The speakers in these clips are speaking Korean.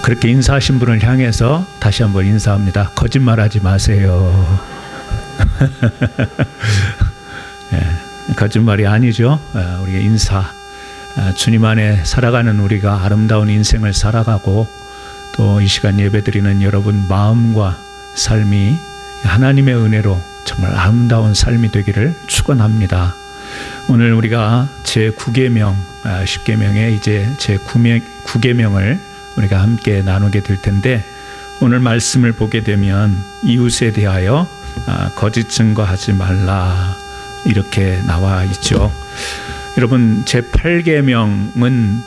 그렇게 인사하신 분을 향해서 다시 한번 인사합니다. 거짓말하지 마세요. 거짓말이 아니죠. 우리가 인사, 주님 안에 살아가는 우리가 아름다운 인생을 살아가고 또 이 시간 예배드리는 여러분 마음과 삶이 하나님의 은혜로 정말 아름다운 삶이 되기를 축원합니다. 오늘 우리가 제9계명, 10계명의 이제 제9계명을 우리가 함께 나누게 될 텐데, 오늘 말씀을 보게 되면 이웃에 대하여 거짓 증거하지 말라 이렇게 나와 있죠. 여러분, 제8계명은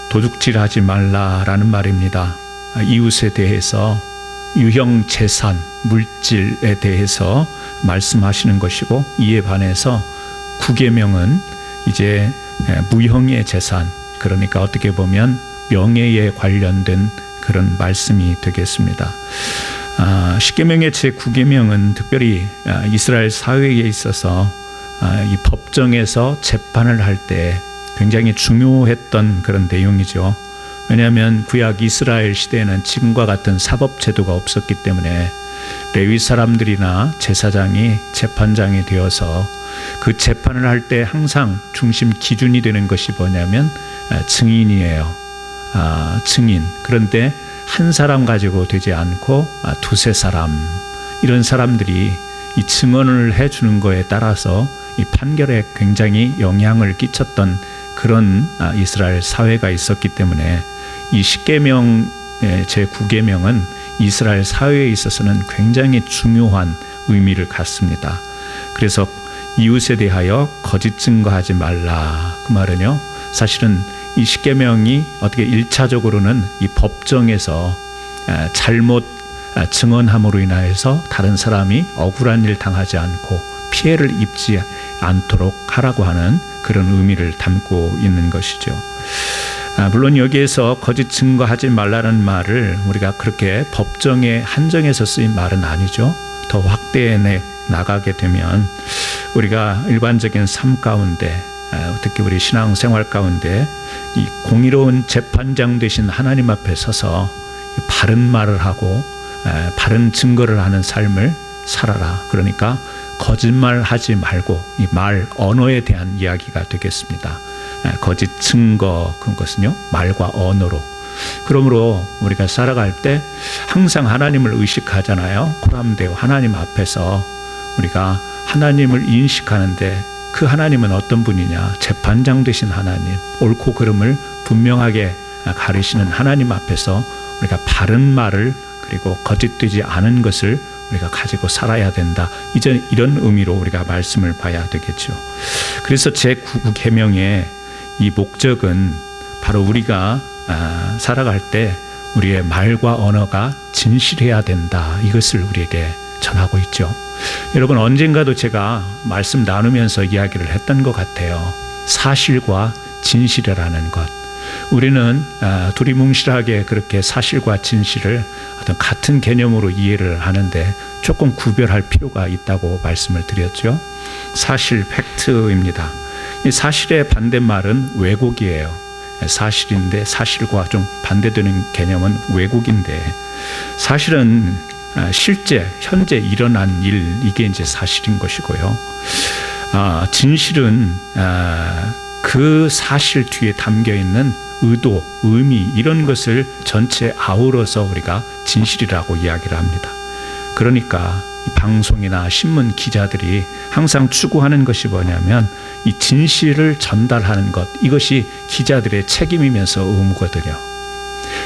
도둑질하지 말라라는 말입니다. 이웃에 대해서 유형 재산, 물질에 대해서 말씀하시는 것이고, 이에 반해서 9계명은 이제 무형의 재산, 그러니까 어떻게 보면 명예에 관련된 그런 말씀이 되겠습니다. 10계명의 제9계명은 특별히 이스라엘 사회에 있어서 이 법정에서 재판을 할 때 굉장히 중요했던 그런 내용이죠. 왜냐하면 구약 이스라엘 시대에는 지금과 같은 사법제도가 없었기 때문에 레위 사람들이나 제사장이 재판장이 되어서 그 재판을 할 때 항상 중심 기준이 되는 것이 뭐냐면 증인이에요. 증인. 그런데 한 사람 가지고 되지 않고 두세 사람, 이런 사람들이 이 증언을 해주는 거에 따라서 이 판결에 굉장히 영향을 끼쳤던 그런 이스라엘 사회가 있었기 때문에 이 10계명 제9계명은 이스라엘 사회에 있어서는 굉장히 중요한 의미를 갖습니다. 그래서 이웃에 대하여 거짓 증거하지 말라, 그 말은요, 사실은 이 10계명이 어떻게 1차적으로는 이 법정에서 잘못 증언함으로 인하여서 다른 사람이 억울한 일 당하지 않고 피해를 입지 않도록 하라고 하는 그런 의미를 담고 있는 것이죠. 물론 여기에서 거짓 증거하지 말라는 말을 우리가 그렇게 법정에 한정해서 쓰인 말은 아니죠. 더 확대해 나가게 되면 우리가 일반적인 삶 가운데, 특히 우리 신앙생활 가운데 이 공의로운 재판장 되신 하나님 앞에 서서 바른 말을 하고 바른 증거를 하는 삶을 살아라. 그러니까 거짓말하지 말고 이 말, 언어에 대한 이야기가 되겠습니다. 거짓 증거, 그것은요, 말과 언어로. 그러므로 우리가 살아갈 때 항상 하나님을 의식하잖아요. 코람데오 하나님 앞에서 우리가 하나님을 인식하는데, 그 하나님은 어떤 분이냐? 재판장 되신 하나님, 옳고 그름을 분명하게 가리시는 하나님 앞에서 우리가 바른 말을, 그리고 거짓되지 않은 것을 우리가 가지고 살아야 된다. 이제 이런 의미로 우리가 말씀을 봐야 되겠죠. 그래서 제9계명의 이 목적은 바로 우리가 살아갈 때 우리의 말과 언어가 진실해야 된다, 이것을 우리에게 전하고 있죠. 여러분, 언젠가도 제가 말씀 나누면서 이야기를 했던 것 같아요. 사실과 진실이라는 것. 우리는 두리뭉실하게 그렇게 사실과 진실을 어떤 같은 개념으로 이해를 하는데 조금 구별할 필요가 있다고 말씀을 드렸죠. 사실, 팩트입니다. 이 사실의 반대말은 왜곡이에요. 사실인데 사실과 좀 반대되는 개념은 왜곡인데, 사실은 실제 현재 일어난 일, 이게 이제 사실인 것이고요. 진실은 그 사실 뒤에 담겨 있는 의도, 의미, 이런 것을 전체 아우러서 우리가 진실이라고 이야기를 합니다. 그러니까 이 방송이나 신문 기자들이 항상 추구하는 것이 뭐냐면 이 진실을 전달하는 것, 이것이 기자들의 책임이면서 의무거든요.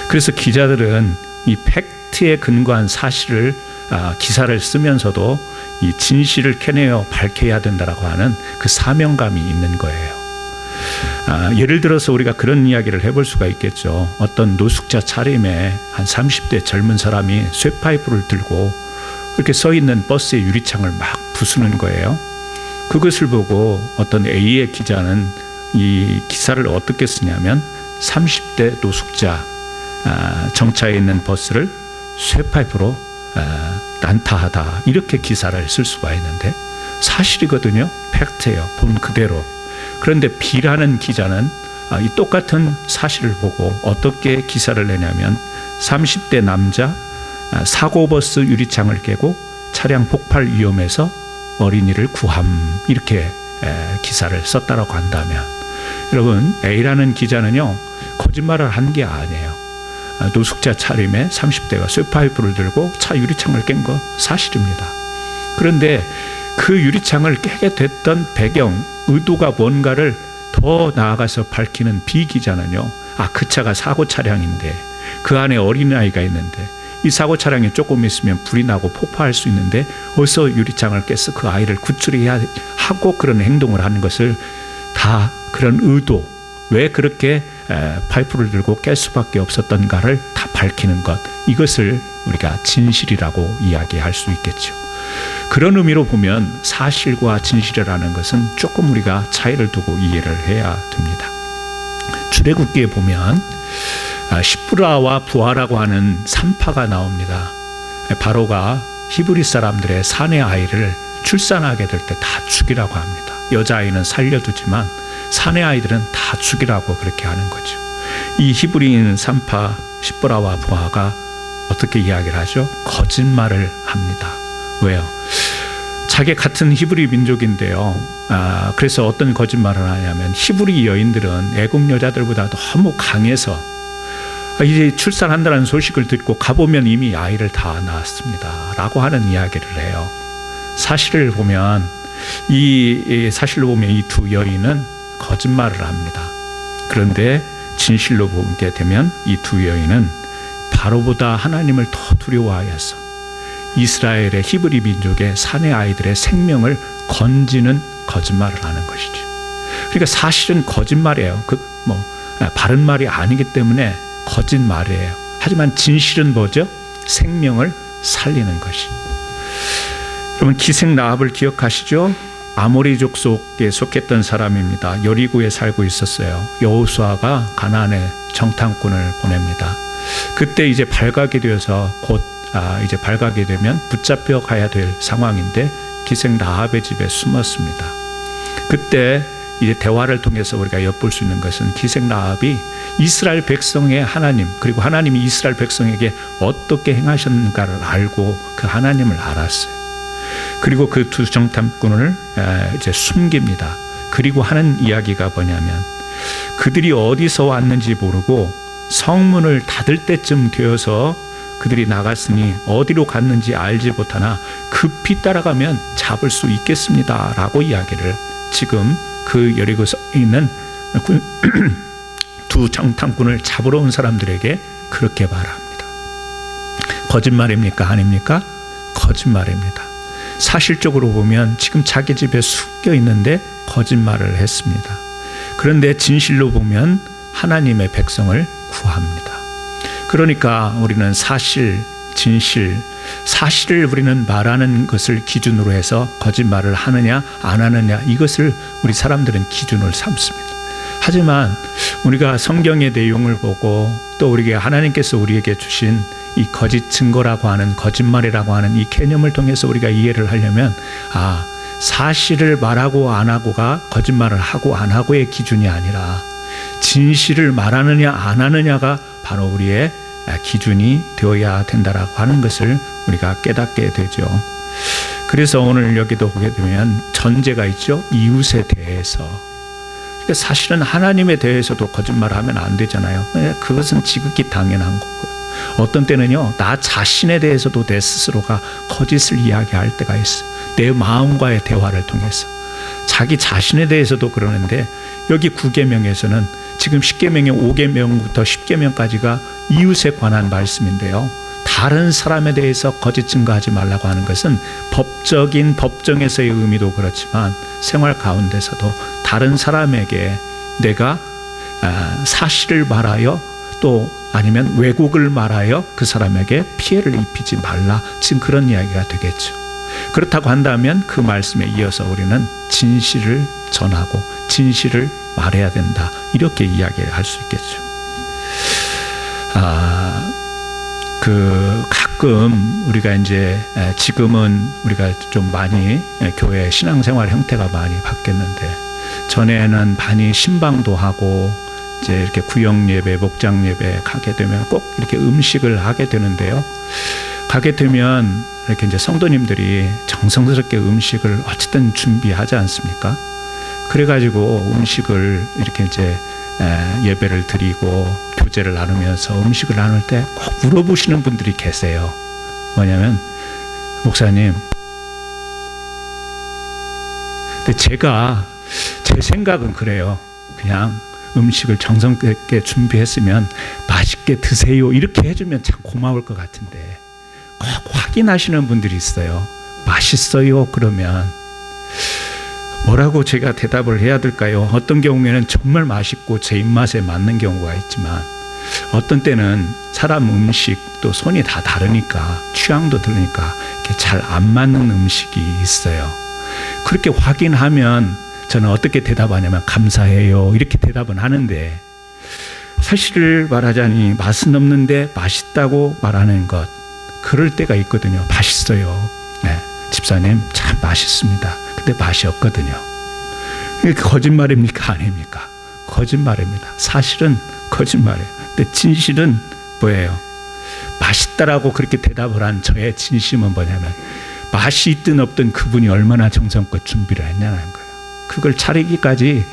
그래서 기자들은 이 팩트에 근거한 사실을 기사를 쓰면서도 이 진실을 캐내어 밝혀야 된다라고 하는 그 사명감이 있는 거예요. 예를 들어서 우리가 그런 이야기를 해볼 수가 있겠죠. 어떤 노숙자 차림에 한 30대 젊은 사람이 쇠파이프를 들고 이렇게 서 있는 버스의 유리창을 막 부수는 거예요. 그것을 보고 어떤 A의 기자는 이 기사를 어떻게 쓰냐면 30대 노숙자 정차해 있는 버스를 쇠파이프로 난타하다, 이렇게 기사를 쓸 수가 있는데 사실이거든요. 팩트예요. 본 그대로. 그런데 B라는 기자는 이 똑같은 사실을 보고 어떻게 기사를 내냐면 30대 남자 사고버스 유리창을 깨고 차량 폭발 위험에서 어린이를 구함, 이렇게 기사를 썼다라고 한다면, 여러분, A라는 기자는요 거짓말을 한 게 아니에요. 노숙자 차림에 30대가 쇠파이프를 들고 차 유리창을 깬 거 사실입니다. 그런데 그 유리창을 깨게 됐던 배경, 의도가 뭔가를 더 나아가서 밝히는 B 기자는요, 그 차가 사고 차량인데 그 안에 어린아이가 있는데 이 사고 차량이 조금 있으면 불이 나고 폭파할 수 있는데 어서 유리창을 깨서 그 아이를 구출해야 하고 그런 행동을 하는 것을 다 그런 의도, 왜 그렇게 파이프를 들고 깰 수밖에 없었던가를 다 밝히는 것, 이것을 우리가 진실이라고 이야기할 수 있겠죠. 그런 의미로 보면 사실과 진실이라는 것은 조금 우리가 차이를 두고 이해를 해야 됩니다. 출애굽기에 보면 시브라와 부하라고 하는 3파가 나옵니다. 바로가 히브리 사람들의 사내 아이를 출산하게 될 때 다 죽이라고 합니다. 여자아이는 살려두지만 사내 아이들은 다 죽이라고 그렇게 하는 거죠. 이 히브리인 3파 시브라와 부하가 어떻게 이야기를 하죠? 거짓말을 합니다. 왜요? 자기 같은 히브리 민족인데요. 그래서 어떤 거짓말을 하냐면 히브리 여인들은 애국 여자들보다 너무 강해서 이제 출산한다는 소식을 듣고 가보면 이미 아이를 다 낳았습니다 라고 하는 이야기를 해요. 사실을 보면 이 두 여인은 거짓말을 합니다. 그런데 진실로 보게 되면 이 두 여인은 바로보다 하나님을 더 두려워하여서 이스라엘의 히브리 민족의 사내 아이들의 생명을 건지는 거짓말을 하는 것이죠. 그러니까 사실은 거짓말이에요. 바른 말이 아니기 때문에 거짓말이에요. 하지만 진실은 뭐죠? 생명을 살리는 것이. 여러분, 기생 라합을 기억하시죠? 아모리 족속에 속했던 사람입니다. 여리고에 살고 있었어요. 여호수아가 가나안에 정탐꾼을 보냅니다. 그때 이제 발각이 되어서 곧 이제 발각이 되면 붙잡혀 가야 될 상황인데 기생 라합의 집에 숨었습니다. 그때 이제 대화를 통해서 우리가 엿볼 수 있는 것은 기생 라합이 이스라엘 백성의 하나님, 그리고 하나님이 이스라엘 백성에게 어떻게 행하셨는가를 알고 그 하나님을 알았어요. 그리고 그 두 정탐꾼을 이제 숨깁니다. 그리고 하는 이야기가 뭐냐면 그들이 어디서 왔는지 모르고 성문을 닫을 때쯤 되어서 그들이 나갔으니 어디로 갔는지 알지 못하나 급히 따라가면 잡을 수 있겠습니다 라고 이야기를 지금 그 여리고에 있는 두 정탐꾼을 잡으러 온 사람들에게 그렇게 말합니다. 거짓말입니까? 아닙니까? 거짓말입니다. 사실적으로 보면 지금 자기 집에 숨겨 있는데 거짓말을 했습니다. 그런데 진실로 보면 하나님의 백성을 구합니다. 그러니까 우리는 사실, 진실, 사실을 우리는 말하는 것을 기준으로 해서 거짓말을 하느냐 안 하느냐, 이것을 우리 사람들은 기준을 삼습니다. 하지만 우리가 성경의 내용을 보고 또 우리에게 하나님께서 우리에게 주신 이 거짓 증거라고 하는, 거짓말이라고 하는 이 개념을 통해서 우리가 이해를 하려면 사실을 말하고 안 하고가 거짓말을 하고 안 하고의 기준이 아니라 진실을 말하느냐 안 하느냐가 바로 우리의 기준이 되어야 된다라고 하는 것을 우리가 깨닫게 되죠. 그래서 오늘 여기도 보게 되면 전제가 있죠. 이웃에 대해서. 그러니까 사실은 하나님에 대해서도 거짓말을 하면 안 되잖아요. 그것은 지극히 당연한 거고요. 어떤 때는요, 나 자신에 대해서도 내 스스로가 거짓을 이야기할 때가 있어요. 내 마음과의 대화를 통해서. 자기 자신에 대해서도 그러는데 여기 9계명에서는 지금 10계명의 5계명부터 10계명까지가 이웃에 관한 말씀인데요. 다른 사람에 대해서 거짓 증거하지 말라고 하는 것은 법적인 법정에서의 의미도 그렇지만 생활 가운데서도 다른 사람에게 내가 사실을 말하여 또 아니면 왜곡을 말하여 그 사람에게 피해를 입히지 말라, 지금 그런 이야기가 되겠죠. 그렇다고 한다면 그 말씀에 이어서 우리는 진실을 전하고 진실을 말해야 된다, 이렇게 이야기할 수 있겠죠. 가끔 우리가 이제 지금은 우리가 좀 많이 교회 신앙생활 형태가 많이 바뀌었는데 전에는 많이 신방도 하고 이제 이렇게 구역 예배, 목장 예배 가게 되면 꼭 이렇게 음식을 하게 되는데요. 가게 되면 이렇게 이제 성도님들이 정성스럽게 음식을 어쨌든 준비하지 않습니까? 그래가지고 음식을 이렇게 이제 예배를 드리고 교제를 나누면서 음식을 나눌 때 꼭 물어보시는 분들이 계세요. 뭐냐면, 목사님, 근데 제 생각은 그래요. 그냥 음식을 정성스럽게 준비했으면 맛있게 드세요 이렇게 해주면 참 고마울 것 같은데 꼭 확인하시는 분들이 있어요. 맛있어요 그러면 뭐라고 제가 대답을 해야 될까요? 어떤 경우에는 정말 맛있고 제 입맛에 맞는 경우가 있지만 어떤 때는 사람 음식 또 손이 다 다르니까 취향도 다르니까 잘 안 맞는 음식이 있어요. 그렇게 확인하면 저는 어떻게 대답하냐면 감사해요 이렇게 대답은 하는데 사실을 말하자니 맛은 없는데 맛있다고 말하는 것 그럴 때가 있거든요. 맛있어요. 네, 집사님 참 맛있습니다. 근데 맛이 없거든요. 이게 거짓말입니까? 아닙니까? 거짓말입니다. 사실은 거짓말이에요. 근데 진실은 뭐예요? 맛있다라고 그렇게 대답을 한 저의 진심은 뭐냐면 맛이 있든 없든 그분이 얼마나 정성껏 준비를 했냐는 거예요. 그걸 차리기까지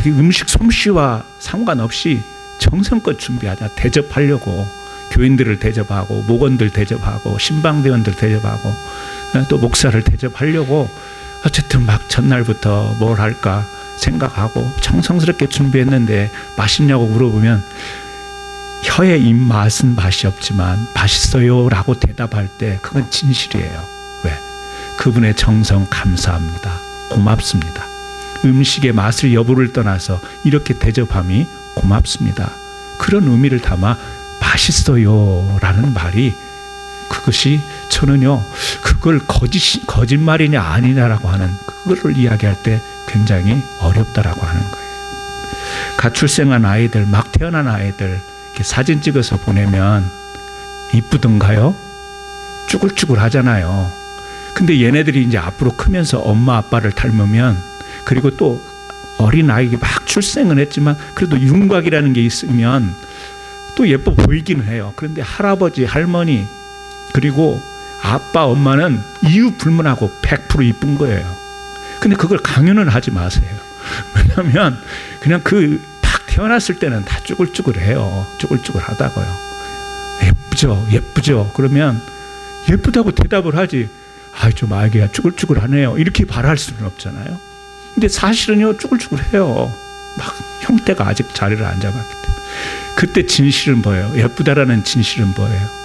음식 솜씨와 상관없이 정성껏 준비하자. 대접하려고 교인들을 대접하고 목원들 대접하고 신방대원들 대접하고 또 목사를 대접하려고 어쨌든 막 전날부터 뭘 할까 생각하고 정성스럽게 준비했는데 맛있냐고 물어보면 혀의 입맛은 맛이 없지만 맛있어요 라고 대답할 때 그건 진실이에요. 왜? 그분의 정성 감사합니다. 고맙습니다. 음식의 맛을 여부를 떠나서 이렇게 대접함이 고맙습니다. 그런 의미를 담아 맛있어요 라는 말이 그것이 저는요 그걸 거짓말이냐 아니냐라고 하는 그거를 이야기할 때 굉장히 어렵다라고 하는 거예요. 가출생한 아이들 막 태어난 아이들 이렇게 사진 찍어서 보내면 이쁘던가요? 쭈글쭈글 하잖아요. 근데 얘네들이 이제 앞으로 크면서 엄마 아빠를 닮으면 그리고 또 어린 아이가 막 출생은 했지만 그래도 윤곽이라는 게 있으면 또 예뻐 보이기는 해요. 그런데 할아버지 할머니 그리고 아빠 엄마는 이유 불문하고 100% 이쁜 거예요. 근데 그걸 강요는 하지 마세요. 왜냐하면 그냥 딱 태어났을 때는 다 쭈글쭈글해요. 쭈글쭈글하다고요. 예쁘죠. 그러면 예쁘다고 대답을 하지. 좀 아기가 쭈글쭈글하네요. 이렇게 말할 수는 없잖아요. 근데 사실은요 쭈글쭈글해요. 막 형태가 아직 자리를 안 잡았기 때문에. 그때 진실은 뭐예요? 예쁘다라는 진실은 뭐예요?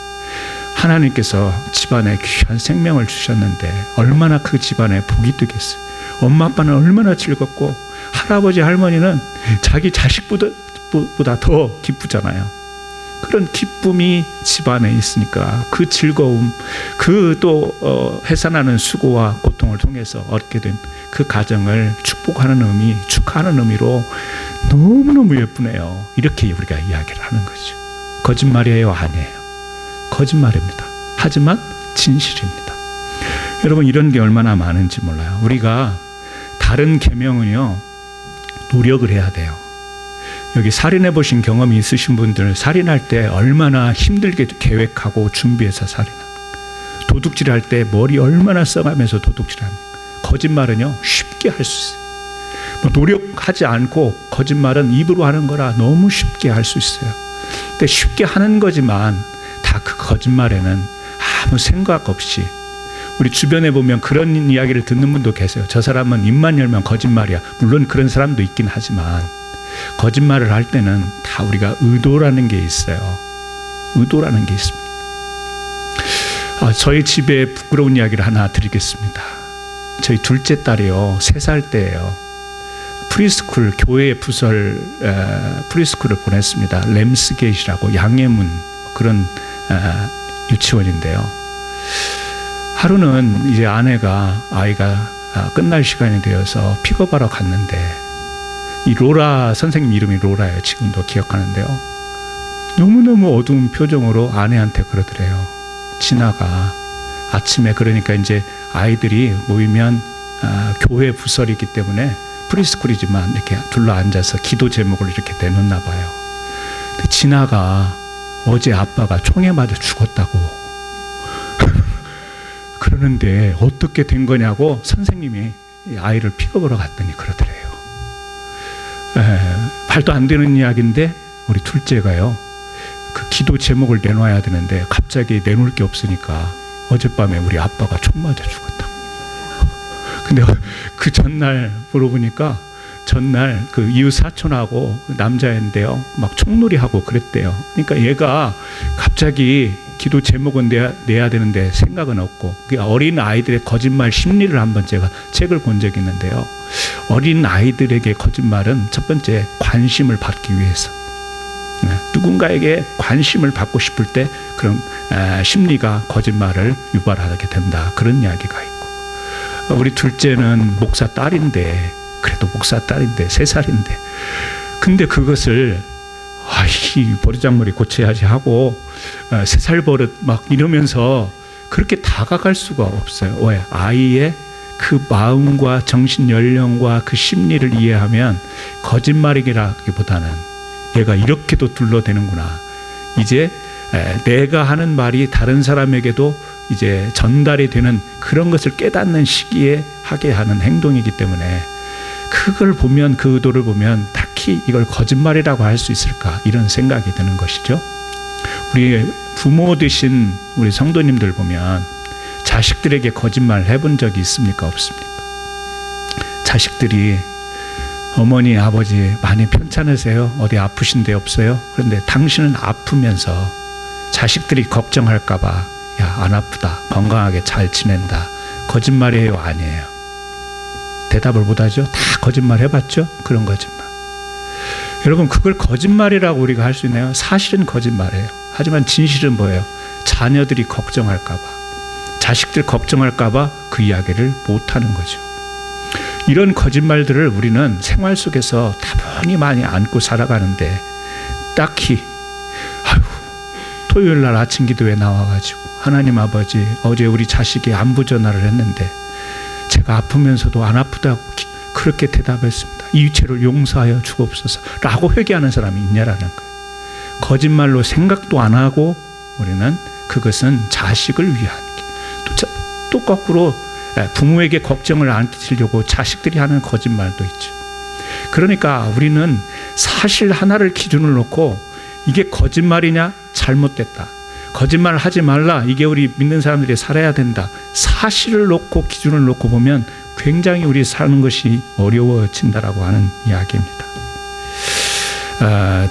하나님께서 집안에 귀한 생명을 주셨는데 얼마나 그 집안에 복이 되겠어요. 엄마 아빠는 얼마나 즐겁고 할아버지 할머니는 자기 자식보다 더 기쁘잖아요. 그런 기쁨이 집안에 있으니까 그 즐거움, 그 또 해산하는 수고와 고통을 통해서 얻게 된 그 가정을 축복하는 의미, 축하하는 의미로 너무너무 예쁘네요. 이렇게 우리가 이야기를 하는 거죠. 거짓말이에요? 아니에요. 거짓말입니다. 하지만 진실입니다. 여러분 이런 게 얼마나 많은지 몰라요. 우리가 다른 계명은요 노력을 해야 돼요. 여기 살인해 보신 경험이 있으신 분들 살인할 때 얼마나 힘들게 계획하고 준비해서 살인합니까? 도둑질할 때 머리 얼마나 써가면서 도둑질합니까? 거짓말은요 쉽게 할 수 있어요. 노력하지 않고 거짓말은 입으로 하는 거라 너무 쉽게 할 수 있어요. 근데 쉽게 하는 거지만 다 그 거짓말에는 아무 생각 없이 우리 주변에 보면 그런 이야기를 듣는 분도 계세요. 저 사람은 입만 열면 거짓말이야. 물론 그런 사람도 있긴 하지만 거짓말을 할 때는 다 우리가 의도라는 게 있어요. 의도라는 게 있습니다. 저희 집에 부끄러운 이야기를 하나 드리겠습니다. 저희 둘째 딸이요 3살 때예요. 프리스쿨 교회 부설 프리스쿨을 보냈습니다. 램스게이트라고 양해문 그런 유치원인데요. 하루는 이제 아이가 끝날 시간이 되어서 픽업하러 갔는데 이 로라 선생님 이름이 로라예요. 지금도 기억하는데요. 너무너무 어두운 표정으로 아내한테 그러더래요. 진아가 아침에 그러니까 이제 아이들이 모이면 교회 부설이기 때문에 프리스쿨이지만 이렇게 둘러 앉아서 기도 제목을 이렇게 내놓나 봐요. 근데 진아가 어제 아빠가 총에 맞아 죽었다고 그러는데 어떻게 된 거냐고 선생님이 아이를 픽업하러 갔더니 그러더래요. 말도 안 되는 이야기인데 우리 둘째가요, 그 기도 제목을 내놔야 되는데 갑자기 내놓을 게 없으니까 어젯밤에 우리 아빠가 총 맞아 죽었다고. 근데 그 전날 물어보니까 전날 그 이웃 사촌하고 남자인데요, 막 총놀이하고 그랬대요. 그러니까 얘가 갑자기 기도 제목은 내야 되는데 생각은 없고, 어린 아이들의 거짓말 심리를 한번 제가 책을 본 적이 있는데요. 어린 아이들에게 거짓말은 첫 번째 관심을 받기 위해서, 누군가에게 관심을 받고 싶을 때 그런 심리가 거짓말을 유발하게 된다, 그런 이야기가 있고, 우리 둘째는 목사 딸인데, 그래도 목사 딸인데 3살인데 근데 그것을 이 버르장머리 고쳐야지 하고 3살 버릇 막 이러면서 그렇게 다가갈 수가 없어요. 왜? 아이의 그 마음과 정신 연령과 그 심리를 이해하면 거짓말이라기보다는 얘가 이렇게도 둘러대는구나, 이제 내가 하는 말이 다른 사람에게도 이제 전달이 되는 그런 것을 깨닫는 시기에 하게 하는 행동이기 때문에, 그걸 보면, 그 의도를 보면 딱히 이걸 거짓말이라고 할 수 있을까, 이런 생각이 드는 것이죠. 우리 부모 되신 우리 성도님들 보면 자식들에게 거짓말 해본 적이 있습니까, 없습니까? 자식들이 어머니 아버지 많이 편찮으세요? 어디 아프신 데 없어요? 그런데 당신은 아프면서 자식들이 걱정할까 봐, 야, 안 아프다, 건강하게 잘 지낸다, 거짓말이에요, 아니에요? 대답을 못하죠. 다 거짓말 해봤죠. 그런 거짓말. 여러분, 그걸 거짓말이라고 우리가 할 수 있나요? 사실은 거짓말이에요. 하지만 진실은 뭐예요? 자녀들이 걱정할까 봐, 자식들 걱정할까 봐 그 이야기를 못하는 거죠. 이런 거짓말들을 우리는 생활 속에서 다분히 많이 안고 살아가는데, 딱히 토요일 날 아침 기도에 나와가지고 하나님 아버지, 어제 우리 자식이 안부 전화를 했는데 제가 아프면서도 안 아프다고 그렇게 대답했습니다. 이 죄를 용서하여 주옵소서 라고 회개하는 사람이 있냐라는 거예요. 거짓말로 생각도 안 하고 우리는 그것은 자식을 위한 게, 또 거꾸로 부모에게 걱정을 안 끼치려고 자식들이 하는 거짓말도 있죠. 그러니까 우리는 사실 하나를 기준을 놓고 이게 거짓말이냐, 잘못됐다, 거짓말 하지 말라, 이게 우리 믿는 사람들이 살아야 된다, 사실을 놓고 기준을 놓고 보면 굉장히 우리 사는 것이 어려워진다라고 하는 이야기입니다.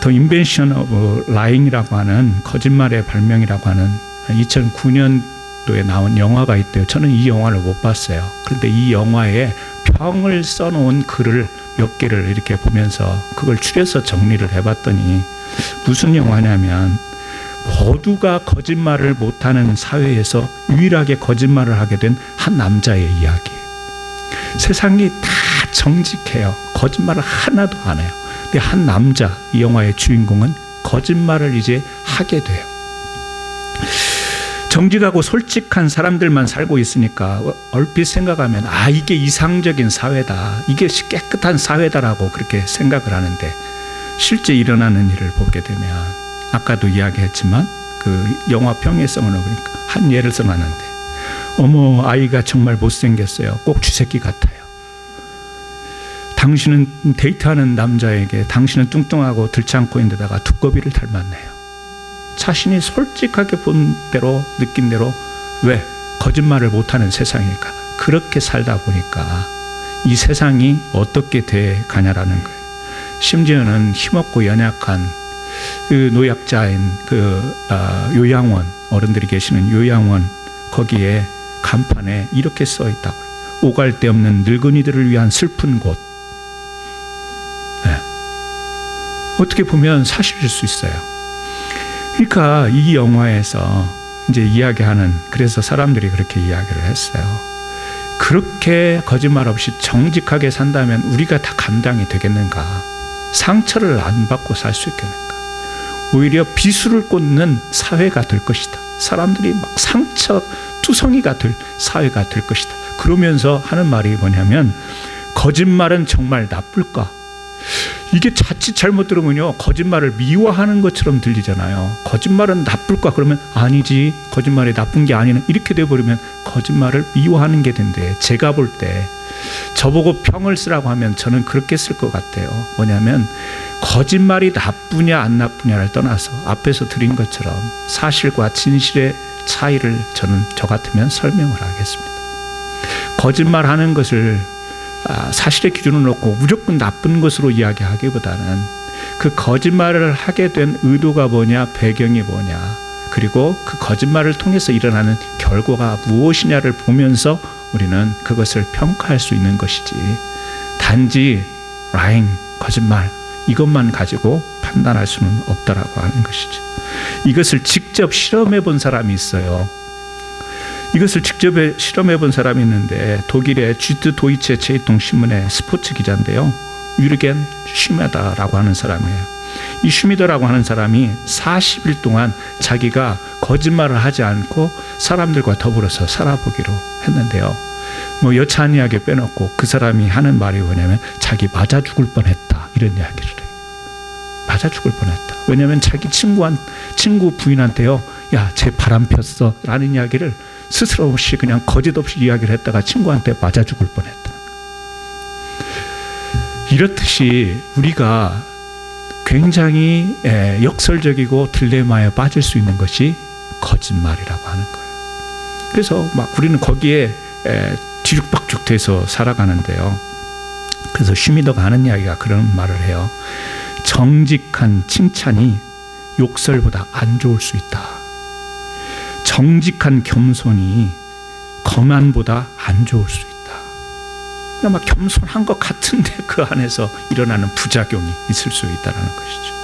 The Invention of Lying이라고 하는, 거짓말의 발명이라고 하는 2009년도에 나온 영화가 있대요. 저는 이 영화를 못 봤어요. 그런데 이 영화에 평을 써놓은 글을 몇 개를 이렇게 보면서 그걸 추려서 정리를 해봤더니 무슨 영화냐면, 모두가 거짓말을 못하는 사회에서 유일하게 거짓말을 하게 된 한 남자의 이야기예요. 세상이 다 정직해요. 거짓말을 하나도 안 해요. 근데 한 남자, 이 영화의 주인공은 거짓말을 이제 하게 돼요. 정직하고 솔직한 사람들만 살고 있으니까 얼핏 생각하면 이게 이상적인 사회다, 이게 깨끗한 사회다라고 그렇게 생각을 하는데, 실제 일어나는 일을 보게 되면, 아까도 이야기했지만 그 영화 평행성을 보니까 한 예를 써놨는데, 어머, 아이가 정말 못생겼어요. 꼭 쥐새끼 같아요. 당신은 데이트하는 남자에게 당신은 뚱뚱하고 들창코 인데다가 두꺼비를 닮았네요. 자신이 솔직하게 본 대로, 느낀 대로, 왜? 거짓말을 못하는 세상이니까. 그렇게 살다 보니까 이 세상이 어떻게 돼 가냐라는 거예요. 심지어는 힘없고 연약한 그 노약자인 그 요양원, 어른들이 계시는 요양원, 거기에 간판에 이렇게 써 있다고. 오갈 데 없는 늙은이들을 위한 슬픈 곳. 네. 어떻게 보면 사실일 수 있어요. 그러니까 이 영화에서 이제 이야기하는, 그래서 사람들이 그렇게 이야기를 했어요. 그렇게 거짓말 없이 정직하게 산다면 우리가 다 감당이 되겠는가? 상처를 안 받고 살 수 있겠는가? 오히려 비수를 꽂는 사회가 될 것이다. 사람들이 막 상처 투성이가 될 사회가 될 것이다. 그러면서 하는 말이 뭐냐면, 거짓말은 정말 나쁠까? 이게 자칫 잘못 들으면요, 거짓말을 미워하는 것처럼 들리잖아요. 거짓말은 나쁠까? 그러면 아니지, 거짓말이 나쁜 게 아니네, 이렇게 돼버리면 거짓말을 미워하는 게 된대. 제가 볼 때 저보고 평을 쓰라고 하면 저는 그렇게 쓸 것 같아요. 뭐냐면 거짓말이 나쁘냐 안 나쁘냐를 떠나서 앞에서 드린 것처럼 사실과 진실의 차이를 저 같으면 설명을 하겠습니다. 거짓말하는 것을 사실의 기준을 놓고 무조건 나쁜 것으로 이야기하기보다는 그 거짓말을 하게 된 의도가 뭐냐, 배경이 뭐냐, 그리고 그 거짓말을 통해서 일어나는 결과가 무엇이냐를 보면서 우리는 그것을 평가할 수 있는 것이지, 단지 lying, 거짓말, 이것만 가지고 판단할 수는 없다라고 하는 것이죠. 이것을 직접 실험해 본 사람이 있어요. 이것을 직접 실험해 본 사람이 있는데, 독일의 쥐트 도이체 제이통 신문의 스포츠 기자인데요, 유르겐 슈메더라고 하는 사람이에요. 이 슈미더라고 하는 사람이 40일 동안 자기가 거짓말을 하지 않고 사람들과 더불어서 살아보기로 했는데요, 뭐 여차하게 빼놓고 그 사람이 하는 말이 뭐냐면 자기 맞아 죽을 뻔했다, 이런 이야기를 해요. 맞아 죽을 뻔했다. 왜냐하면 자기 친구 부인한테요, 야, 쟤 바람 폈어 라는 이야기를 스스럼 없이 그냥 거짓 없이 이야기를 했다가 친구한테 맞아 죽을 뻔했다. 이렇듯이 우리가 굉장히 역설적이고 딜레마에 빠질 수 있는 것이 거짓말이라고 하는 거예요. 그래서 막 우리는 거기에 뒤죽박죽 돼서 살아가는데요. 그래서 슈미더가 하는 이야기가 그런 말을 해요. 정직한 칭찬이 욕설보다 안 좋을 수 있다. 정직한 겸손이 거만보다 안 좋을 수 있다. 그러니까 막 겸손한 것 같은데 그 안에서 일어나는 부작용이 있을 수 있다는 것이죠.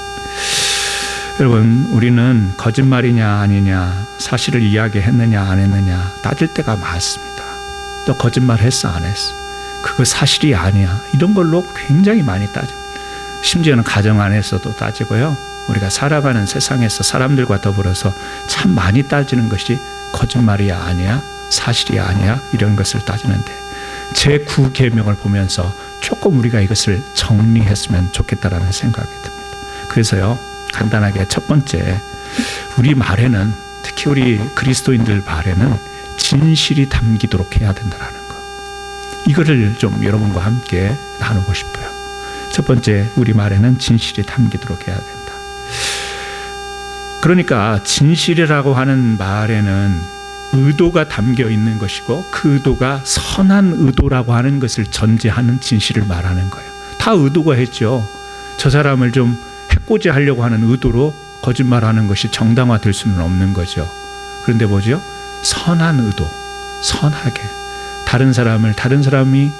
여러분, 우리는 거짓말이냐 아니냐, 사실을 이야기했느냐 안 했느냐 따질 때가 많습니다. 또 거짓말 했어 안 했어, 그거 사실이 아니야, 이런 걸로 굉장히 많이 따집니다. 심지어는 가정 안에서도 따지고요. 우리가 살아가는 세상에서 사람들과 더불어서 참 많이 따지는 것이 거짓말이야 아니야, 사실이야 아니야, 이런 것을 따지는데, 제9계명을 보면서 조금 우리가 이것을 정리했으면 좋겠다라는 생각이 듭니다. 그래서요, 간단하게 첫 번째, 우리 말에는, 특히 우리 그리스도인들 말에는 진실이 담기도록 해야 된다는 거, 이거를 좀 여러분과 함께 나누고 싶어요. 첫 번째, 우리 말에는 진실이 담기도록 해야 된다. 그러니까 진실이라고 하는 말에는 의도가 담겨 있는 것이고, 그 의도가 선한 의도라고 하는 것을 전제하는 진실을 말하는 거예요. 다 의도가 했죠. 저 사람을 좀 해코지 하려고 하는 의도로 거짓말하는 것이 정당화될 수는 없는 거죠. 그런데 뭐죠? 선한 의도, 선하게 다른 사람이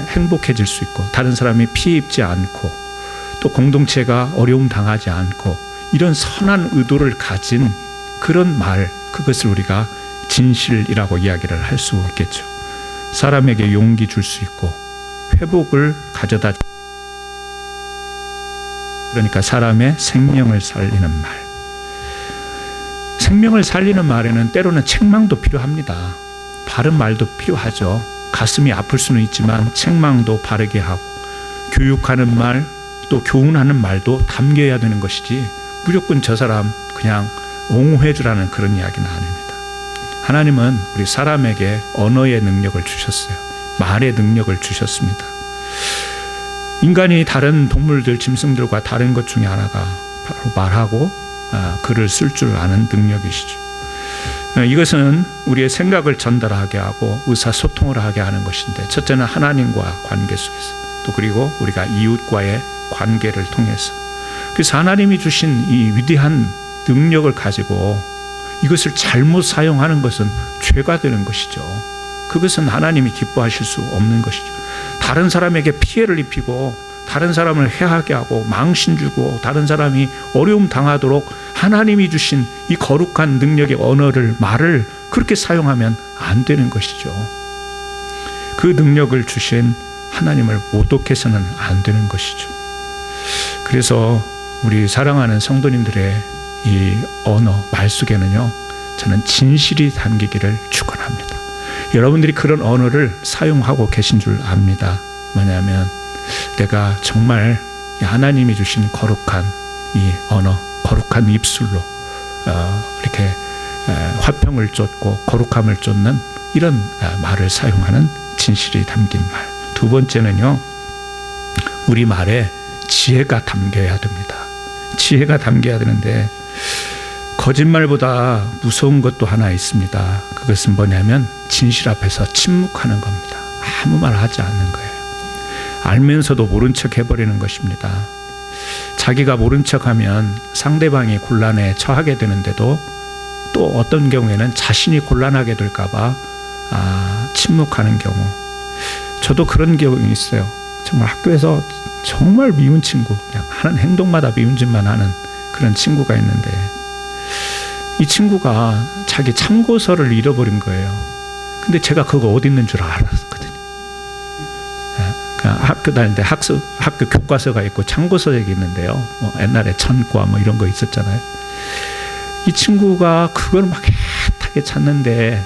행복해질 수 있고, 다른 사람이 피해 입지 않고, 또 공동체가 어려움 당하지 않고, 이런 선한 의도를 가진 그런 말, 그것을 우리가 진실이라고 이야기를 할 수 있겠죠. 사람에게 용기 줄 수 있고 회복을 가져다, 그러니까 사람의 생명을 살리는 말. 생명을 살리는 말에는 때로는 책망도 필요합니다. 바른 말도 필요하죠. 가슴이 아플 수는 있지만 책망도 바르게 하고, 교육하는 말, 또 교훈하는 말도 담겨야 되는 것이지, 무조건 저 사람 그냥 옹호해 주라는 그런 이야기는 아닙니다. 하나님은 우리 사람에게 언어의 능력을 주셨어요. 말의 능력을 주셨습니다. 인간이 다른 동물들, 짐승들과 다른 것 중에 하나가 바로 말하고 글을 쓸 줄 아는 능력이시죠. 이것은 우리의 생각을 전달하게 하고 의사소통을 하게 하는 것인데, 첫째는 하나님과 관계 속에서, 또 그리고 우리가 이웃과의 관계를 통해서, 그래서 하나님이 주신 이 위대한 능력을 가지고 이것을 잘못 사용하는 것은 죄가 되는 것이죠. 그것은 하나님이 기뻐하실 수 없는 것이죠. 다른 사람에게 피해를 입히고 다른 사람을 해하게 하고 망신 주고 다른 사람이 어려움 당하도록 하나님이 주신 이 거룩한 능력의 언어를, 말을 그렇게 사용하면 안 되는 것이죠. 그 능력을 주신 하나님을 모독해서는 안 되는 것이죠. 그래서 우리 사랑하는 성도님들의 이 언어, 말 속에는요, 저는 진실이 담기기를 축원합니다. 여러분들이 그런 언어를 사용하고 계신 줄 압니다. 뭐냐면 내가 정말 하나님이 주신 거룩한 이 언어, 거룩한 입술로 이렇게 화평을 쫓고 거룩함을 쫓는 이런 말을 사용하는 진실이 담긴 말. 두 번째는요, 우리 말에 지혜가 담겨야 됩니다. 지혜가 담겨야 되는데 거짓말보다 무서운 것도 하나 있습니다. 그것은 뭐냐면 진실 앞에서 침묵하는 겁니다. 아무 말 하지 않는 거예요. 알면서도 모른 척 해버리는 것입니다. 자기가 모른 척하면 상대방이 곤란에 처하게 되는데도 또 어떤 경우에는 자신이 곤란하게 될까봐 침묵하는 경우. 저도 그런 경험이 있어요. 정말 학교에서 정말 미운 친구, 그냥 하는 행동마다 미운 짓만 하는 그런 친구가 있는데 이 친구가 자기 참고서를 잃어버린 거예요. 근데 제가 그거 어디 있는 줄 알았거든요. 학교 다닐 때 학교 교과서가 있고 참고서가 있는데요. 뭐 옛날에 전과 뭐 이런 거 있었잖아요. 이 친구가 그걸 막 애타게 찾는데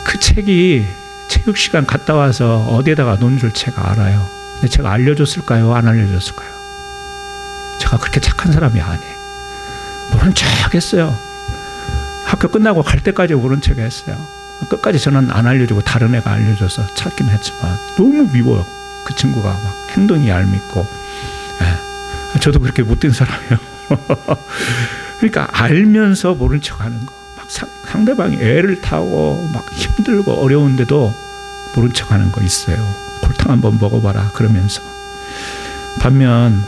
그 책이 체육 시간 갔다 와서 어디에다가 놓은 줄 제가 알아요. 근데 제가 알려줬을까요? 안 알려줬을까요? 제가 그렇게 착한 사람이 아니에요. 모른 척 했어요. 학교 끝나고 갈 때까지 모른 척 했어요. 끝까지 저는 안 알려주고 다른 애가 알려줘서 찾긴 했지만 너무 미워요. 그 친구가 막 행동이 얄밉고. 저도 그렇게 못된 사람이에요. 그러니까 알면서 모른 척 하는 거. 막 상대방이 애를 타고 막 힘들고 어려운데도 모른 척 하는 거 있어요. 골탕 한번 먹어봐라 그러면서. 반면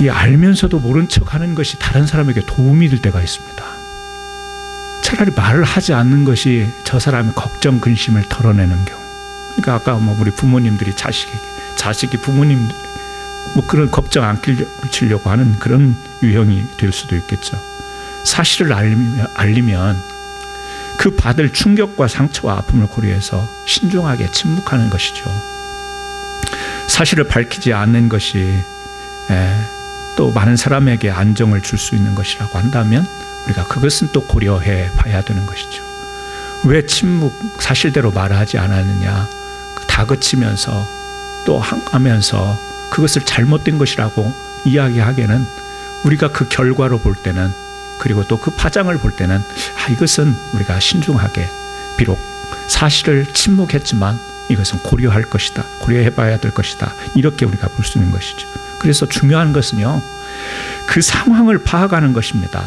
이 알면서도 모른 척 하는 것이 다른 사람에게 도움이 될 때가 있습니다. 차라리 말을 하지 않는 것이 저 사람의 걱정, 근심을 덜어내는 경우. 그러니까 아까 뭐 우리 부모님들이 자식이 부모님 뭐 그런 걱정 안 끼치려고 하는 그런 유형이 될 수도 있겠죠. 사실을 알리면 그 받을 충격과 상처와 아픔을 고려해서 신중하게 침묵하는 것이죠. 사실을 밝히지 않는 것이 또 많은 사람에게 안정을 줄 수 있는 것이라고 한다면 우리가 그것은 또 고려해 봐야 되는 것이죠. 왜 사실대로 말하지 않았느냐, 다그치면서 또 하면서 그것을 잘못된 것이라고 이야기하기에는 우리가 그 결과로 볼 때는, 그리고 또 그 파장을 볼 때는 이것은 우리가 신중하게, 비록 사실을 침묵했지만 이것은 고려할 것이다, 고려해 봐야 될 것이다, 이렇게 우리가 볼 수 있는 것이죠. 그래서 중요한 것은요, 그 상황을 파악하는 것입니다.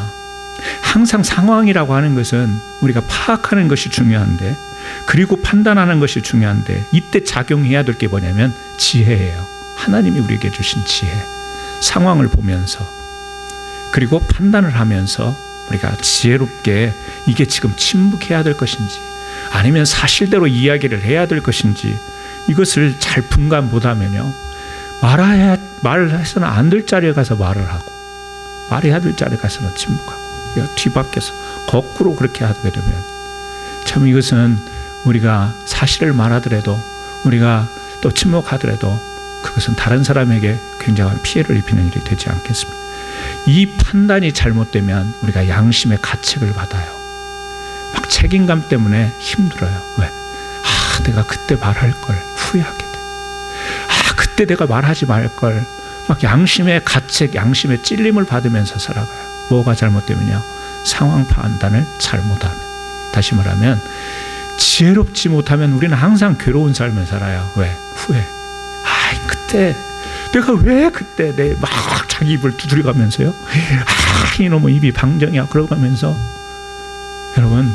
항상 상황이라고 하는 것은 우리가 파악하는 것이 중요한데, 그리고 판단하는 것이 중요한데, 이때 작용해야 될 게 뭐냐면 지혜예요. 하나님이 우리에게 주신 지혜. 상황을 보면서 그리고 판단을 하면서 우리가 지혜롭게 이게 지금 침묵해야 될 것인지 아니면 사실대로 이야기를 해야 될 것인지 이것을 잘 분간 못하면요, 말해서는 안 될 자리에 가서 말을 하고 말해야 될 자리에 가서는 침묵하고 뒤바뀌어서 거꾸로 그렇게 하게 되면 참 이것은 우리가 사실을 말하더라도, 우리가 또 침묵하더라도 그것은 다른 사람에게 굉장한 피해를 입히는 일이 되지 않겠습니까? 이 판단이 잘못되면 우리가 양심의 가책을 받아요. 막 책임감 때문에 힘들어요. 왜? 내가 그때 말할 걸 후회하게 돼. 그때 내가 말하지 말 걸. 막 양심의 가책, 양심의 찔림을 받으면서 살아가요. 뭐가 잘못되면요, 상황 판단을 잘못하면. 다시 말하면 지혜롭지 못하면 우리는 항상 괴로운 삶을 살아요. 왜? 후회. 그때 내가 왜 그때 내 막 자기 입을 두드려가면서요, 이놈의 입이 방정이야 그러면서. 여러분,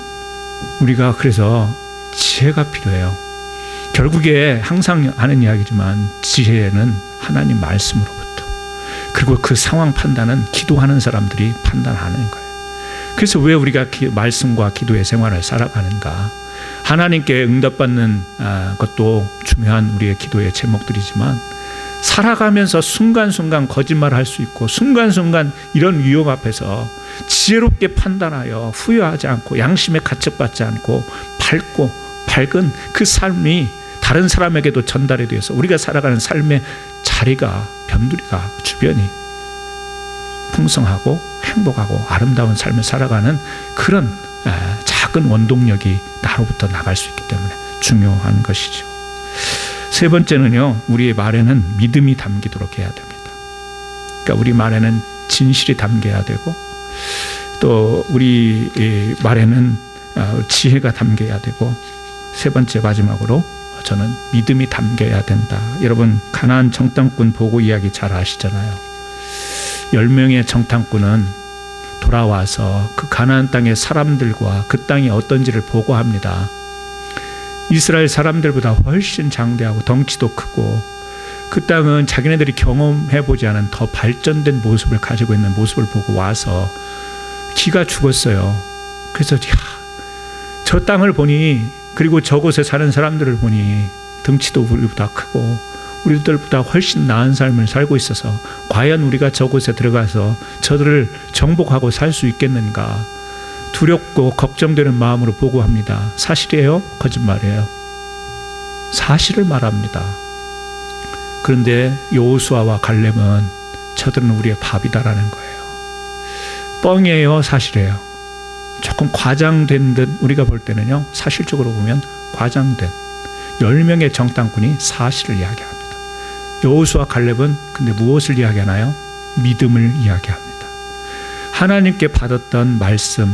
우리가 그래서 지혜가 필요해요. 결국에 항상 하는 이야기지만 지혜는 하나님 말씀으로부터, 그리고 그 상황 판단은 기도하는 사람들이 판단하는 거예요. 그래서 왜 우리가 말씀과 기도의 생활을 살아가는가? 하나님께 응답받는 것도 중요한 우리의 기도의 제목들이지만, 살아가면서 순간순간 거짓말을 할 수 있고 순간순간 이런 위험 앞에서 지혜롭게 판단하여 후회하지 않고 양심에 가책받지 않고 밝은 그 삶이 다른 사람에게도 전달이 되어서 우리가 살아가는 삶의 자리가, 변두리가, 주변이 풍성하고 행복하고 아름다운 삶을 살아가는 그런 작은 원동력이 나로부터 나갈 수 있기 때문에 중요한 것이죠. 세 번째는요, 우리의 말에는 믿음이 담기도록 해야 됩니다. 그러니까 우리 말에는 진실이 담겨야 되고, 또 우리 말에는 지혜가 담겨야 되고, 세 번째 마지막으로 저는 믿음이 담겨야 된다. 여러분, 가나안 정탐꾼 보고 이야기 잘 아시잖아요. 10명의 정탐꾼은 돌아와서 그 가나안 땅의 사람들과 그 땅이 어떤지를 보고합니다. 이스라엘 사람들보다 훨씬 장대하고 덩치도 크고, 그 땅은 자기네들이 경험해보지 않은 더 발전된 모습을 가지고 있는 모습을 보고 와서 기가 죽었어요. 그래서 저 땅을 보니, 그리고 저곳에 사는 사람들을 보니 덩치도 우리보다 크고 우리들보다 훨씬 나은 삶을 살고 있어서 과연 우리가 저곳에 들어가서 저들을 정복하고 살 수 있겠는가 두렵고 걱정되는 마음으로 보고합니다. 사실이에요? 거짓말이에요? 사실을 말합니다. 그런데 여호수아와 갈렙은 저들은 우리의 밥이다라는 거예요. 뻥이에요? 사실이에요? 조금 과장된 듯 우리가 볼 때는요, 사실적으로 보면 과장된 10명의 정탐꾼이 사실을 이야기합니다. 여호수아 갈렙은 근데 무엇을 이야기하나요? 믿음을 이야기합니다. 하나님께 받았던 말씀,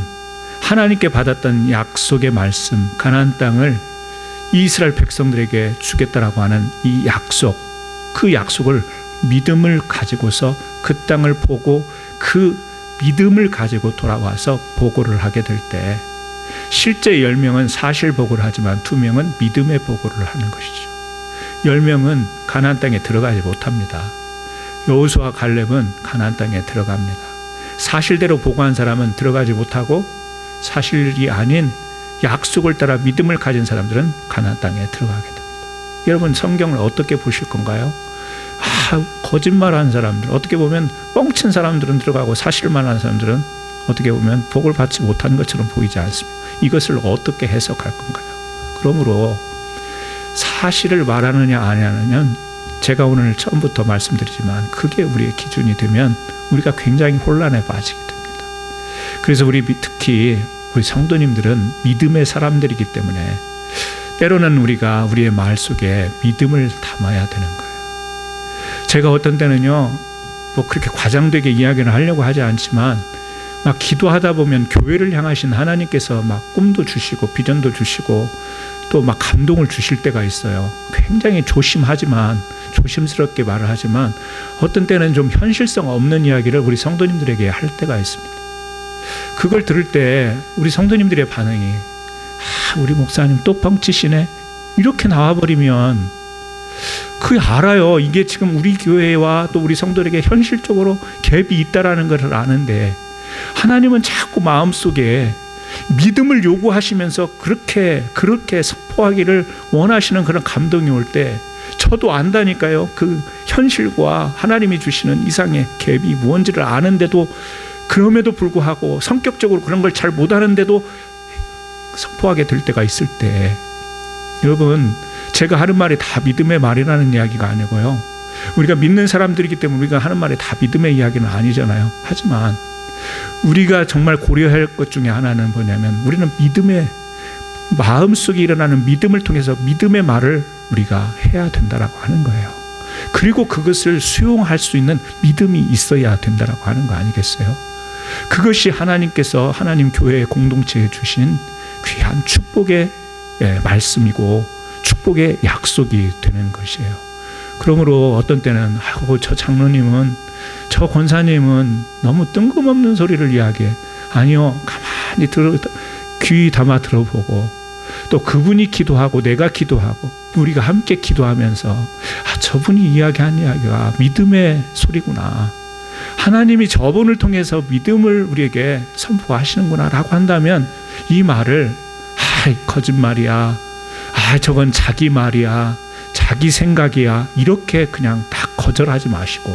하나님께 받았던 약속의 말씀, 가나안 땅을 이스라엘 백성들에게 주겠다라고 하는 이 약속, 그 약속을 믿음을 가지고서 그 땅을 보고 그 믿음을 가지고 돌아와서 보고를 하게 될 때, 실제 10명은 사실 보고를 하지만 2명은 믿음의 보고를 하는 것이죠. 10명은 가나안 땅에 들어가지 못합니다. 여호수아 갈렙은 가나안 땅에 들어갑니다. 사실대로 보고한 사람은 들어가지 못하고, 사실이 아닌 약속을 따라 믿음을 가진 사람들은 가나안 땅에 들어가게 됩니다. 여러분, 성경을 어떻게 보실 건가요? 거짓말하는 사람들, 어떻게 보면 뻥친 사람들은 들어가고 사실을 말하는 사람들은 어떻게 보면 복을 받지 못하는 것처럼 보이지 않습니다. 이것을 어떻게 해석할 건가요? 그러므로 사실을 말하느냐 안 하느냐는 제가 오늘 처음부터 말씀드리지만 그게 우리의 기준이 되면 우리가 굉장히 혼란에 빠지게 됩니다. 그래서 특히 우리 성도님들은 믿음의 사람들이기 때문에 때로는 우리가 우리의 말 속에 믿음을 담아야 되는 거예요. 제가 어떤 때는요, 뭐 그렇게 과장되게 이야기를 하려고 하지 않지만 막 기도하다 보면 교회를 향하신 하나님께서 막 꿈도 주시고 비전도 주시고 또 막 감동을 주실 때가 있어요. 굉장히 조심스럽게 말을 하지만 어떤 때는 좀 현실성 없는 이야기를 우리 성도님들에게 할 때가 있습니다. 그걸 들을 때 우리 성도님들의 반응이 우리 목사님 또 뻥치시네? 이렇게 나와버리면 알아요. 이게 지금 우리 교회와 또 우리 성도들에게 현실적으로 갭이 있다라는 것을 아는데 하나님은 자꾸 마음속에 믿음을 요구하시면서 그렇게 선포하기를 원하시는 그런 감동이 올 때 저도 안다니까요. 그 현실과 하나님이 주시는 이상의 갭이 무언지를 아는데도, 그럼에도 불구하고 성격적으로 그런 걸 잘 못하는데도 선포하게 될 때가 있을 때, 여러분, 제가 하는 말이 다 믿음의 말이라는 이야기가 아니고요, 우리가 믿는 사람들이기 때문에 우리가 하는 말이 다 믿음의 이야기는 아니잖아요. 하지만 우리가 정말 고려할 것 중에 하나는 뭐냐면, 우리는 믿음의 마음속에 일어나는 믿음을 통해서 믿음의 말을 우리가 해야 된다라고 하는 거예요. 그리고 그것을 수용할 수 있는 믿음이 있어야 된다라고 하는 거 아니겠어요? 그것이 하나님께서 하나님 교회의 공동체에 주신 귀한 축복의 말씀이고 축복의 약속이 되는 것이에요. 그러므로 어떤 때는 저 장로님은, 저 권사님은 너무 뜬금없는 소리를 이야기해. 아니요, 가만히 귀 담아 들어보고, 또 그분이 기도하고 내가 기도하고 우리가 함께 기도하면서 저분이 이야기한 이야기가 믿음의 소리구나, 하나님이 저분을 통해서 믿음을 우리에게 선포하시는구나 라고 한다면, 이 말을 거짓말이야, 저건 자기 말이야, 자기 생각이야, 이렇게 그냥 다 거절하지 마시고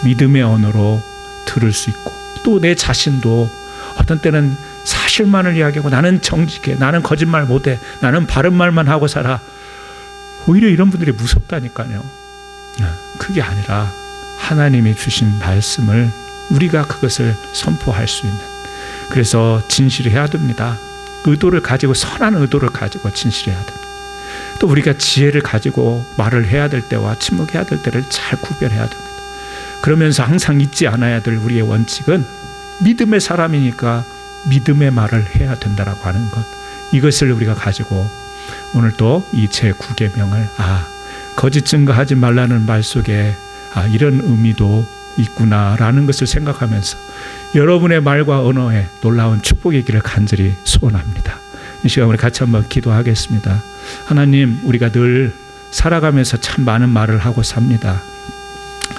믿음의 언어로 들을 수 있고, 또 내 자신도 어떤 때는 사실만을 이야기하고 나는 정직해, 나는 거짓말 못해, 나는 바른 말만 하고 살아, 오히려 이런 분들이 무섭다니까요. 그게 아니라 하나님이 주신 말씀을 우리가 그것을 선포할 수 있는, 그래서 진실해야 됩니다. 의도를 가지고, 선한 의도를 가지고 진실해야 됩니다. 또 우리가 지혜를 가지고 말을 해야 될 때와 침묵해야 될 때를 잘 구별해야 됩니다. 그러면서 항상 잊지 않아야 될 우리의 원칙은 믿음의 사람이니까 믿음의 말을 해야 된다라고 하는 것, 이것을 우리가 가지고 오늘 또 이 제9계명을 거짓 증거하지 말라는 말 속에 이런 의미도 있구나라는 것을 생각하면서 여러분의 말과 언어에 놀라운 축복의 길을 간절히 소원합니다. 이 시간 우리 같이 한번 기도하겠습니다. 하나님, 우리가 늘 살아가면서 참 많은 말을 하고 삽니다.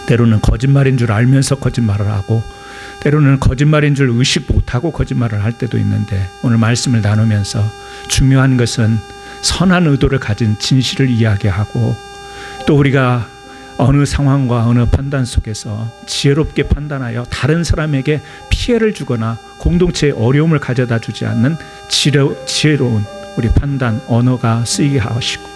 때로는 거짓말인 줄 알면서 거짓말을 하고, 때로는 거짓말인 줄 의식 못하고 거짓말을 할 때도 있는데, 오늘 말씀을 나누면서 중요한 것은 선한 의도를 가진 진실을 이야기하고, 또 우리가 어느 상황과 어느 판단 속에서 지혜롭게 판단하여 다른 사람에게 피해를 주거나 공동체에 어려움을 가져다 주지 않는 지혜로운 우리 판단, 언어가 쓰이게 하시고,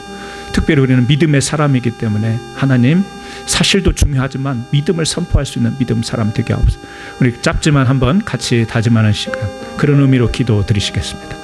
특별히 우리는 믿음의 사람이기 때문에 하나님, 사실도 중요하지만 믿음을 선포할 수 있는 믿음 사람 되게 하옵소서. 우리 짧지만 한번 같이 다짐하는 시간, 그런 의미로 기도 드리시겠습니다.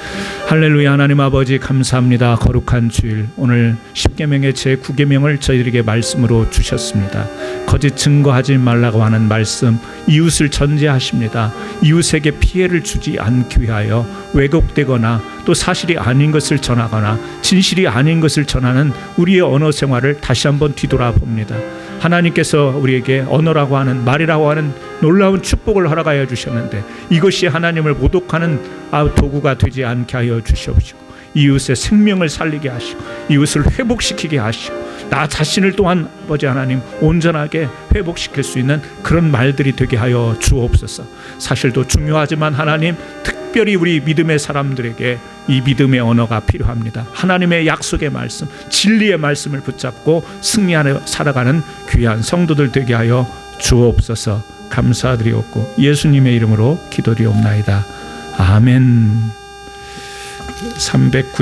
할렐루야. 하나님 아버지 감사합니다. 거룩한 주일, 오늘 10계명의 제9계명을 저희들에게 말씀으로 주셨습니다. 거짓 증거하지 말라고 하는 말씀, 이웃을 전제하십니다. 이웃에게 피해를 주지 않기 위하여 왜곡되거나 또 사실이 아닌 것을 전하거나 진실이 아닌 것을 전하는 우리의 언어 생활을 다시 한번 뒤돌아봅니다. 하나님께서 우리에게 언어라고 하는, 말이라고 하는 놀라운 축복을 허락하여 주셨는데, 이것이 하나님을 모독하는 도구가 되지 않게 하여 주시옵시고, 이웃의 생명을 살리게 하시고 이웃을 회복시키게 하시고, 나 자신을 또한 아버지 하나님 온전하게 회복시킬 수 있는 그런 말들이 되게 하여 주옵소서. 사실도 중요하지만 하나님, 특별히 우리 믿음의 사람들에게 이 믿음의 언어가 필요합니다. 하나님의 약속의 말씀, 진리의 말씀을 붙잡고 승리하며 살아가는 귀한 성도들 되게 하여 주옵소서. 감사드리옵고 예수님의 이름으로 기도드리옵나이다. 아멘. 390